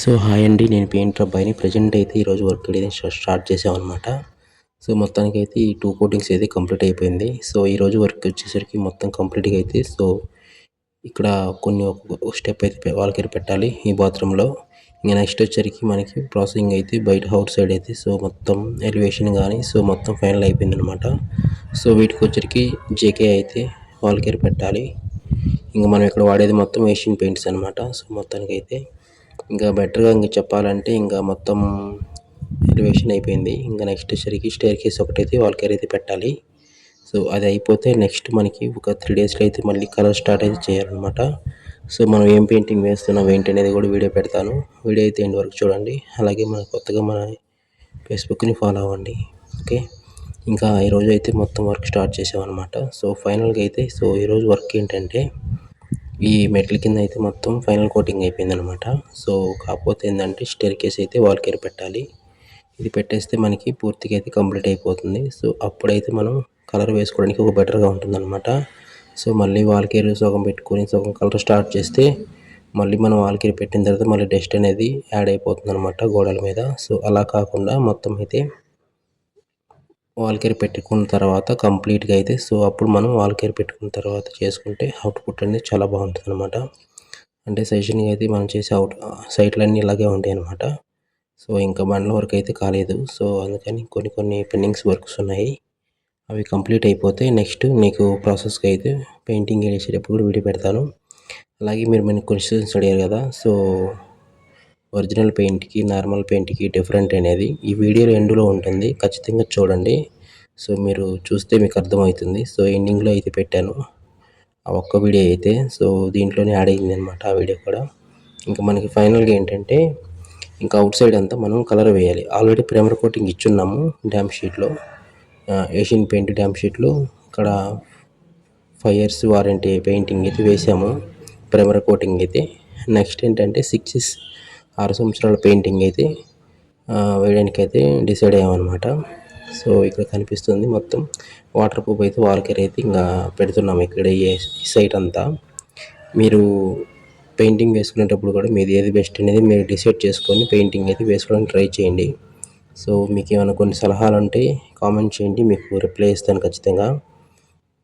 So hi అండి, నేను painter అబ్బాయిని. ప్రెజెంట్ అయితే ఈరోజు వర్క్ అనేది స్టార్ట్ చేసామన్నమాట. సో మొత్తానికైతే ఈ 2 కోటింగ్స్ అయితే కంప్లీట్ అయిపోయింది. సో ఈరోజు వర్క్ వచ్చేసరికి మొత్తం కంప్లీట్గా అయితే ఇక్కడ కొన్ని ఒక స్టెప్ అయితే వాల్కేర్ పెట్టాలి ఈ బాత్రూంలో. ఇంకా నెక్స్ట్ వచ్చేసరికి మనకి ప్రాసెసింగ్ అయితే బయట అవుట్ సైడ్ అయితే మొత్తం ఎలివేషన్ కానీ మొత్తం ఫైనల్ అయిపోయింది అనమాట. సో వీటికి వచ్చరికి జేకే అయితే వాల్కేర్ పెట్టాలి. ఇంకా మనం ఇక్కడ వాడేది మొత్తం ఏషియన్ పెయింట్స్ అనమాట. సో మొత్తానికైతే ఇంకా బెటర్గా చెప్పాలంటే ఇంకా మొత్తం ఎలివేషన్ అయిపోయింది. ఇంకా నెక్స్ట్ వచ్చేసరికి స్టేర్ కేస్ ఒకటైతే వాల్కేర్ అయితే పెట్టాలి. సో అది అయిపోతే నెక్స్ట్ మనకి ఒక 3 డేస్లో అయితే మళ్ళీ కలర్ స్టార్ట్ అయితే చేయాలన్నమాట. సో మనం ఏం పెయింటింగ్ వేస్తున్నాం ఏంటి అనేది కూడా వీడియో పెడతాను. వీడియో అయితే ఎండ్ వరకు చూడండి. అలాగే కొత్తగా మన ఫేస్బుక్ని ఫాలో అవ్వండి. ఓకే, ఇంకా ఈరోజు అయితే మొత్తం వర్క్ స్టార్ట్ చేసామన్నమాట. సో ఫైనల్గా అయితే ఈరోజు వర్క్ ఏంటంటే ఈ మెట్ల కింద అయితే మొత్తం ఫైనల్ కోటింగ్ అయిపోయిందనమాట. సో కాకపోతే ఏంటంటే స్టేర్ కేస్ అయితే వాల్కేర్ పెట్టాలి. ఇది పెట్టేస్తే మనకి పూర్తిగా అయితే కంప్లీట్ అయిపోతుంది. సో అప్పుడైతే మనం కలర్ వేసుకోవడానికి ఒక బెటర్గా ఉంటుందన్నమాట. సో మళ్ళీ వాల్కేర్ సగం పెట్టుకొని సగం కలర్ స్టార్ట్ చేస్తే మళ్ళీ మనం వాల్కేర్ పెట్టిన తర్వాత మళ్ళీ డస్ట్ అనేది యాడ్ అయిపోతుంది అనమాట గోడల మీద. సో అలా కాకుండా మొత్తం అయితే వాల్కేర్ పెట్టుకున్న తర్వాత కంప్లీట్గా అయితే అప్పుడు మనం వాల్కేర్ పెట్టుకున్న తర్వాత చేసుకుంటే అవుట్పుట్ అనేది చాలా బాగుంటుంది అనమాట. అంటే సజెషన్గా అయితే మనం చేసే సైట్లన్నీ ఇలాగే ఉంటాయి అనమాట. సో ఇంకా బండ్ల వర్క్ అయితే కాలేదు. సో అందుకని కొన్ని పెండింగ్స్ వర్క్స్ ఉన్నాయి. అవి కంప్లీట్ అయిపోతే నెక్స్ట్ మీకు ప్రాసెస్కి అయితే పెయింటింగ్ వేసేటప్పుడు కూడా వీడియో పెడతాను. అలాగే మీరు మన క్వశ్చన్స్ అడిగారు కదా, సో ఒరిజినల్ పెయింట్కి నార్మల్ పెయింట్కి డిఫరెంట్ అనేది ఈ వీడియోలో ఎండ్లో ఉంటుంది, ఖచ్చితంగా చూడండి. సో మీరు చూస్తే మీకు అర్థమవుతుంది. సో ఎండింగ్లో అయితే పెట్టాను ఆ ఒక్క వీడియో అయితే. సో దీంట్లోనే యాడ్ అయింది అనమాట ఆ వీడియో కూడా. ఇంకా మనకి ఫైనల్గా ఏంటంటే ఇంకా అవుట్ సైడ్ అంతా మనం కలర్ వేయాలి. ఆల్రెడీ ప్రైమర్ కోటింగ్ ఇచ్చున్నాము డ్యామ్ షీట్లో, ఏషియన్ పెయింట్ డ్యామ్ షీట్లో. ఇక్కడ 5 years వారంటీ పెయింటింగ్ అయితే వేసాము ప్రైమర్ కోటింగ్ అయితే. నెక్స్ట్ ఏంటంటే 6 సంవత్సరాల పెయింటింగ్ అయితే వేయడానికి అయితే డిసైడ్ అయ్యామన్నమాట. సో ఇక్కడ కనిపిస్తుంది మొత్తం వాటర్ ప్రూఫ్ అయితే వాల్కేర్ అయితే ఇంకా పెడుతున్నాము ఇక్కడ ఈ సైట్ అంతా. మీరు పెయింటింగ్ వేసుకునేటప్పుడు కూడా మీది ఏది బెస్ట్ అనేది మీరు డిసైడ్ చేసుకొని పెయింటింగ్ అయితే వేసుకోవడానికి ట్రై చేయండి. సో మీకు ఏమైనా కొన్ని సలహాలు ఉంటే కామెంట్ చేయండి, మీకు రిప్లై ఇస్తాను ఖచ్చితంగా.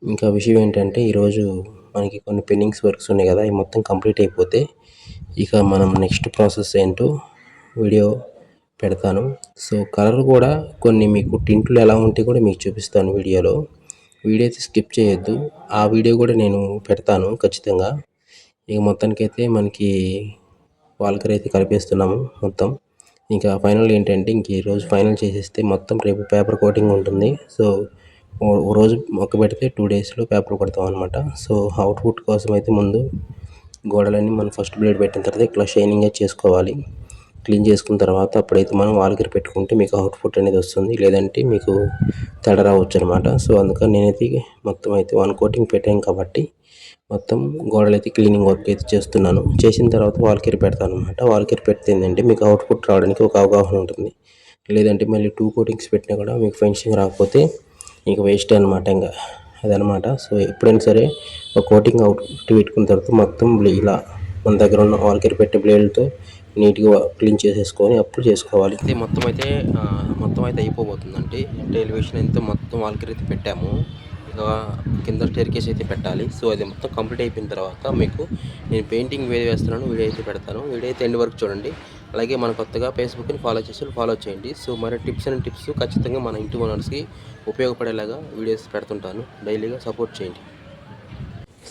ఇంకా విషయం ఏంటంటే ఈరోజు మనకి కొన్ని పెండింగ్స్ వర్క్స్ ఉన్నాయి కదా, అవి మొత్తం కంప్లీట్ అయిపోతే ఇక మనం నెక్స్ట్ ప్రాసెస్ ఏంటో వీడియో పెడతాను. సో కలర్ కూడా కొన్ని మీకు టింట్లు ఎలా ఉంటే కూడా మీకు చూపిస్తాను వీడియోలో. వీడియో అయితే స్కిప్ చేయొద్దు, ఆ వీడియో కూడా నేను పెడతాను ఖచ్చితంగా. ఇక మొత్తానికైతే మనకి వాల్కేర్ అయితే కలిపేస్తున్నాము మొత్తం. ఇంకా ఫైనల్ ఏంటంటే ఇంక ఈరోజు ఫైనల్ చేసేస్తే మొత్తం రేపు పేపర్ కోటింగ్ ఉంటుంది. సో ఓ రోజు మొక్క పెడితే 2 daysలో పేపర్ కొడతాం అనమాట. సో అవుట్పుట్ కోసం అయితే ముందు గోడలన్నీ మనం ఫస్ట్ బ్లేడ్ పెట్టిన తర్వాత ఇట్లా షైనింగ్గా చేసుకోవాలి. క్లీన్ చేసుకున్న తర్వాత అప్పుడైతే మనం వాల్కేర్ పెట్టుకుంటే మీకు అవుట్పుట్ అనేది వస్తుంది, లేదంటే మీకు తేడా రావచ్చు అనమాట. సో అందుకని నేనైతే మొత్తం అయితే 1 కోటింగ్ పెట్టాను కాబట్టి మొత్తం గోడలైతే క్లీనింగ్ వర్క్ అయితే చేస్తున్నాను. చేసిన తర్వాత వాల్కేర్ పెడతాను అనమాట. వాల్కేర్ పెడితే ఏంటంటే మీకు అవుట్పుట్ రావడానికి ఒక అవగాహన ఉంటుంది. లేదంటే మళ్ళీ 2 కోటింగ్స్ పెట్టినా కూడా మీకు ఫినిషింగ్ రాకపోతే ఇంక వేస్ట్ అనమాట. ఇంకా అదనమాట. సో ఎప్పుడైనా సరే ఒక కోటింగ్ అవుట్ పెట్టుకున్న తర్వాత మొత్తం ఇలా మన దగ్గర ఉన్న వాల్కేర్ పెట్టే బ్లేడ్లతో నీట్గా క్లీన్ చేసేసుకొని అప్పుడు చేసుకోవాలి. అయితే మొత్తం అయితే అయిపోబోతుందండి. అంటే ఎలివేషన్ అయితే మొత్తం వాల్కేర్ అయితే పెట్టాము. ఇక కింద స్టేర్ కేస్ అయితే పెట్టాలి. సో అది మొత్తం కంప్లీట్ అయిపోయిన తర్వాత మీకు నేను పెయింటింగ్ వేస్తున్నాను, వీడియో అయితే పెడతాను. వీడియో అయితే ఎండ్ వరకు చూడండి. అలాగే మన కొత్తగా ఫేస్బుక్ని ఫాలో చేయండి. సో మరి టిప్స్ ఖచ్చితంగా మన ఇంటి ఓనర్స్కి ఉపయోగపడేలాగా వీడియోస్ పెడుతుంటాను. డైలీగా సపోర్ట్ చేయండి.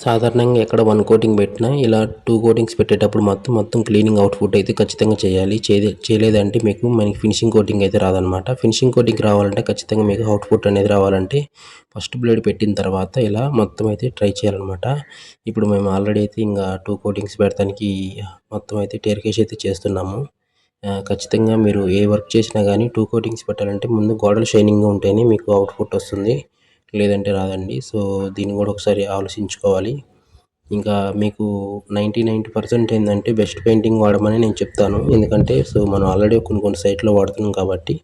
సాధారణంగా ఎక్కడ 1 కోటింగ్ పెట్టినా ఇలా 2 కోటింగ్స్ పెట్టేటప్పుడు మొత్తం క్లీనింగ్ అవుట్పుట్ అయితే ఖచ్చితంగా చేయాలి. చేయలేదంటే మనకి ఫినిషింగ్ కోటింగ్ అయితే రాదనమాట. ఫినిషింగ్ కోటింగ్ రావాలంటే ఖచ్చితంగా మీకు అవుట్పుట్ అనేది రావాలంటే ఫస్ట్ బ్లేడ్ పెట్టిన తర్వాత ఇలా మొత్తం అయితే ట్రై చేయాలన్నమాట. ఇప్పుడు మేము ఆల్రెడీ అయితే ఇంకా 2 కోటింగ్స్ పెడతానికి మొత్తం అయితే టేర్ కేస్ అయితే చేస్తున్నాము. ఖచ్చితంగా మీరు ఏ వర్క్ చేసినా కానీ 2 కోటింగ్స్ పెట్టాలంటే ముందు గోడలు షైనింగ్గా ఉంటేనే మీకు అవుట్పుట్ వస్తుంది, లేదంటే రాదండి. సో దీన్ని కూడా ఒకసారి ఆలోచించుకోవాలి. ఇంకా మీకు 90% ఏంటంటే బెస్ట్ పెయింటింగ్ వాడమని నేను చెప్తాను. ఎందుకంటే మనం ఆల్రెడీ కొన్ని సైట్లో వాడుతున్నాం కాబట్టి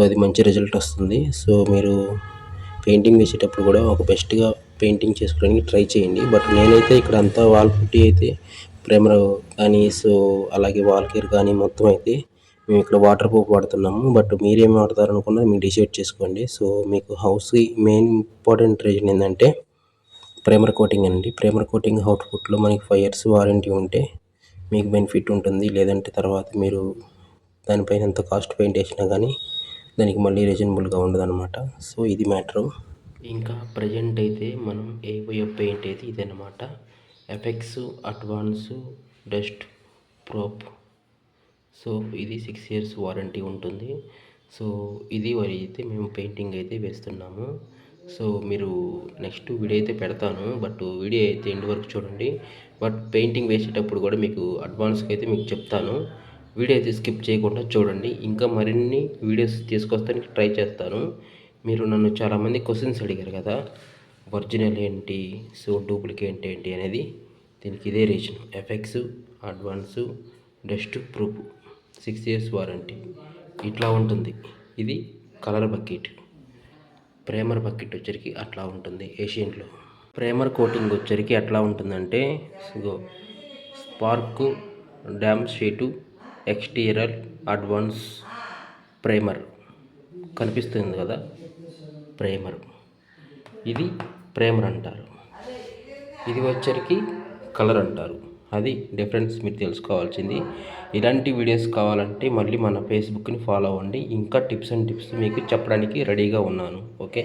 అది మంచి రిజల్ట్ వస్తుంది. సో మీరు పెయింటింగ్ వేసేటప్పుడు కూడా ఒక బెస్ట్గా పెయింటింగ్ చేసుకోవడానికి ట్రై చేయండి. బట్ నేనైతే ఇక్కడ అంతా వాల్ పుట్టి అయితే ప్రైమర్ కానీ సో అలాగే వాల్ కేర్ కానీ మొత్తం అయితే మేము ఇక్కడ వాటర్ ప్రూఫ్ వాడుతున్నాము. బట్ మీరేం వాడతారనుకున్నా మీరు డిసైడ్ చేసుకోండి. సో మీకు హౌస్‌కి మెయిన్ ఇంపార్టెంట్ రీజన్ ఏందంటే ప్రైమర్ కోటింగ్ అండి. ప్రైమర్ కోటింగ్ అవుట్‌పుట్‌లో మనకి 5 ఇయర్స్ వారంటీ ఉంటే మీకు బెనిఫిట్ ఉంటుంది. లేదంటే తర్వాత మీరు దానిపైన ఎంత కాస్ట్ పెయింట్ ఏసినా గానీ దానికి మళ్ళీ రీజనబుల్‌గా ఉండదనమాట. సో ఇది మ్యాటరు. ఇంకా ప్రెజెంట్ అయితే మనం ఏయబోయే పెయింట్ అయితే ఇదనమాట. Apex advance dust proof. So ఇది 6 ఇయర్స్ వారంటీ ఉంటుంది. సో ఇది అయితే మేము పెయింటింగ్ అయితే వేస్తున్నాము. సో మీరు నెక్స్ట్ వీడియో అయితే పెడతాను. బట్ వీడియో అయితే ఎండ్ వరకు చూడండి. బట్ పెయింటింగ్ వేసేటప్పుడు కూడా మీకు అడ్వాన్స్గా అయితే మీకు చెప్తాను. వీడియో అయితే స్కిప్ చేయకుండా చూడండి. ఇంకా మరిన్ని వీడియోస్ తీసుకొస్తానికి ట్రై చేస్తాను. మీరు నన్ను చాలామంది క్వశ్చన్స్ అడిగారు కదా, ఒరిజినల్ ఏంటి, సో డూప్లికేట్ ఏంటి అనేది. దీనికి ఇదే reason. Apex advance dust proof 6 years warranty ఇట్లా ఉంటుంది. ఇది కలర్ బకెట్. ప్రైమర్ బకెట్ వచ్చరికి అట్లా ఉంటుంది ఏషియన్లో. ప్రైమర్ కోటింగ్ వచ్చరికి ఎట్లా ఉంటుందంటే ఇగో spark dam sheet exterior advance primer కనిపిస్తుంది కదా, ప్రైమర్. ఇది ప్రైమర్ అంటారు. ఇది వచ్చరికి కలర్ అంటారు. అది డిఫరెన్స్ మీరు తెలుసుకోవాల్సింది. ఇలాంటి వీడియోస్ కావాలంటే మళ్ళీ మన ఫేస్బుక్ని ఫాలో అవ్వండి. ఇంకా టిప్స్ అండ్ టిప్స్ మీకు చెప్పడానికి రెడీగా ఉన్నాను. ఓకే.